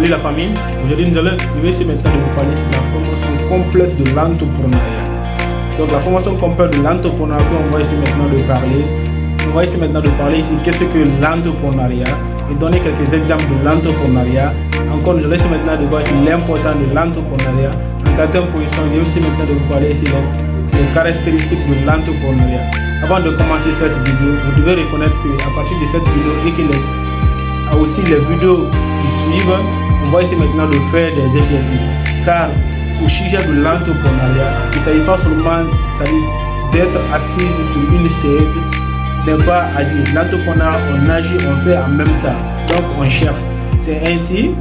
Salut la famille, aujourd'hui je vais essayer maintenant de vous parler sur la formation complète de l'entrepreneuriat. Donc la formation complète de l'entrepreneuriat, on va essayer maintenant de parler ici qu'est-ce que l'entrepreneuriat et donner quelques exemples de l'entrepreneuriat. Encore, je vais essayer maintenant de voir ici l'importance de l'entrepreneuriat. En quatrième position, je vais essayer maintenant de vous parler ici les caractéristiques de l'entrepreneuriat. Avant de commencer cette vidéo, vous devez reconnaître qu'à partir de cette vidéo et que aussi les vidéos qui suivent, on va essayer maintenant de faire des exercices. Car au sujet de l'entrepreneuriat, il ne s'agit pas seulement d'être assis sur une chaise, ne pas agir. L'entrepreneuriat, on agit, on fait en même temps. Donc on cherche. C'est ainsi,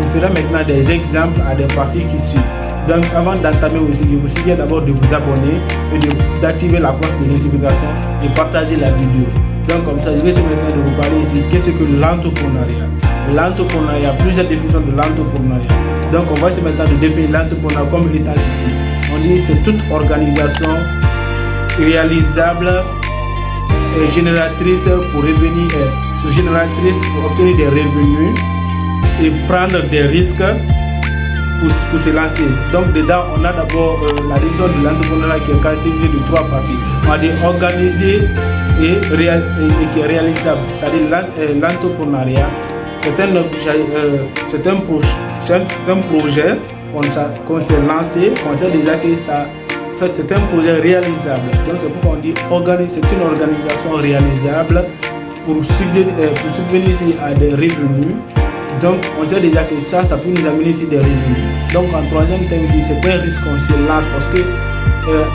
on fera maintenant des exemples à des parties qui suivent. Donc avant d'entamer aussi, je vous suggère d'abord de vous abonner et d'activer la cloche de notification et partager la vidéo. Donc comme ça, je vais essayer maintenant de vous parler ici qu'est-ce que l'entrepreneuriat. L'entrepreneuriat, plusieurs définitions de l'entrepreneuriat. Donc on va essayer maintenant de définir l'entrepreneuriat comme il est ici. On dit que c'est toute organisation réalisable et génératrice pour obtenir des revenus et prendre des risques pour se lancer. Donc dedans on a d'abord la définition de l'entrepreneuriat qui est caractérisée de trois parties. On a dit organisé et qui est réalisable. C'est-à-dire l'entrepreneuriat, c'est un projet qu'on s'est lancé, qu'on sait déjà que ça, en fait, c'est un projet réalisable. Donc c'est pourquoi on dit c'est une organisation réalisable pour subvenir ici à des revenus. Donc on sait déjà que ça peut nous amener ici des revenus. Donc en troisième terme ici, c'est un risque qu'on se lance parce que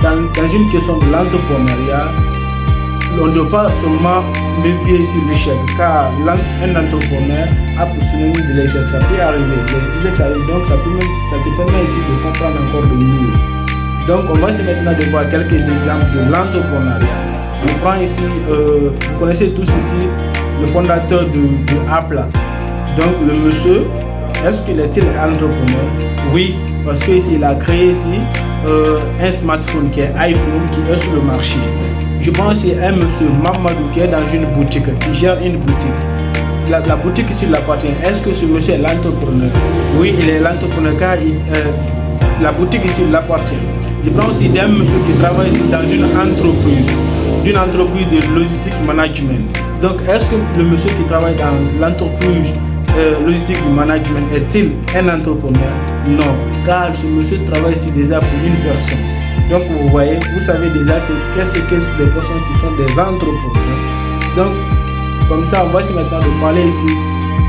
dans une question de l'entrepreneuriat, on ne doit pas seulement méfier ici l'échec, car un entrepreneur a pour synonyme de l'échec, ça peut arriver, les échecs arrivent, donc ça te permet ici de comprendre encore de mieux. Donc on va essayer maintenant de voir quelques exemples de l'entrepreneuriat. On prend ici, vous connaissez tous ici le fondateur de Apple. Donc le monsieur, est-ce qu'il est-il entrepreneur? Oui, parce qu'ici il a créé ici un smartphone qui est iPhone qui est sur le marché. Je pense qu'il y a un monsieur Mamadou qui est dans une boutique, qui gère une boutique. La boutique ici l'appartient. Est-ce que ce monsieur est l'entrepreneur? Oui, il est l'entrepreneur car la boutique ici l'appartient. Je prends aussi d'un monsieur qui travaille ici dans une entreprise de logistique management. Donc, est-ce que le monsieur qui travaille dans l'entreprise logistique management est-il un entrepreneur? Non, car ce monsieur travaille ici déjà pour une personne. Donc vous voyez, vous savez déjà qu'est-ce que les personnes qui sont des entrepreneurs. Donc comme ça, on va essayer maintenant de parler ici.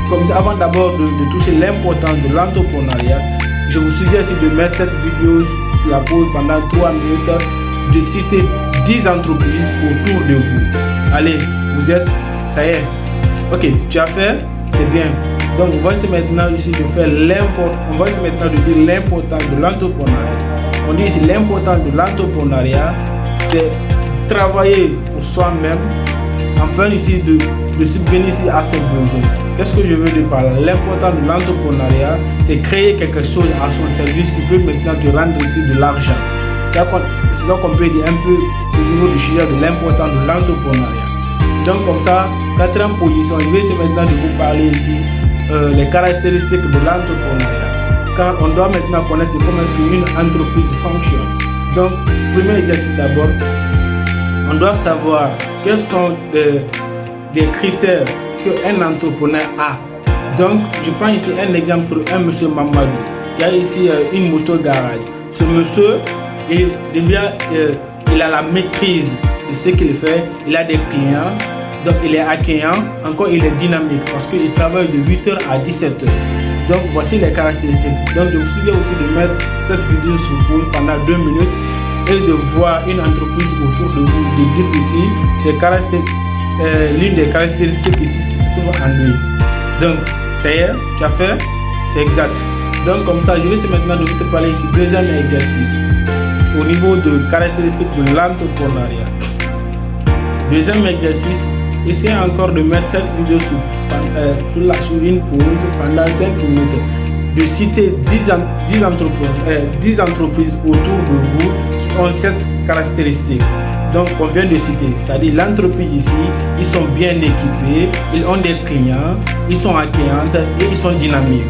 Comme ça, avant d'abord de toucher l'importance de l'entrepreneuriat, je vous suggère ici de mettre cette vidéo sur la pause pendant 3 minutes, de citer 10 entreprises autour de vous. Allez, vous êtes, ça y est. Ok, tu as fait, c'est bien. Donc on va essayer maintenant ici de faire on va essayer maintenant de dire l'importance de l'entrepreneuriat. On dit ici l'importance de l'entrepreneuriat, c'est travailler pour soi-même, afin ici de subvenir ici à ses besoins. Qu'est-ce que je veux dire par là? L'importance de l'entrepreneuriat, c'est créer quelque chose à son service qui peut maintenant te rendre ici de l'argent. C'est ça qu'on peut dire un peu au niveau du sujet de l'importance de l'entrepreneuriat. Donc comme ça, quatrième position, je vais essayer maintenant de vous parler ici les caractéristiques de l'entrepreneuriat. Car on doit maintenant connaître comment est-ce qu'une entreprise fonctionne. Donc, premier exercice d'abord, on doit savoir quels sont des critères qu'un entrepreneur a. Donc, je prends ici un exemple sur un monsieur Mamadou qui a ici une moto garage. Ce monsieur, il a la maîtrise de ce qu'il fait, il a des clients, donc il est accueillant, encore il est dynamique parce qu'il travaille de 8h à 17h. Donc voici les caractéristiques. Donc je vous suggère aussi de mettre cette vidéo sur pause pendant 2 minutes et de voir une entreprise autour de vous. De dire ici, c'est l'une des caractéristiques ici qui se trouve en lui. Donc ça y est, tu as fait, c'est exact. Donc comme ça, je vais essayer maintenant de vous parler ici deuxième exercice au niveau de caractéristiques de l'entrepreneuriat. Deuxième exercice, essayez encore de mettre cette vidéo sur une pause pendant 5 minutes, de citer 10 entreprises autour de vous qui ont cette caractéristique. Donc on vient de citer, c'est-à-dire l'entreprise ici, ils sont bien équipés, ils ont des clients, ils sont accueillants et ils sont dynamiques.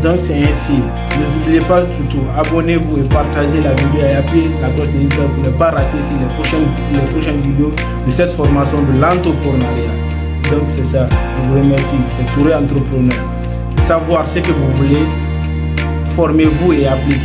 Donc c'est ainsi. N'oubliez pas surtout, abonnez-vous et partagez la vidéo et appuyez la cloche de notification pour ne pas rater les prochaines vidéos de cette formation de l'entrepreneuriat. Donc c'est ça, je vous remercie, c'est Touré Entrepreneur. Savoir ce que vous voulez, formez-vous et appliquez.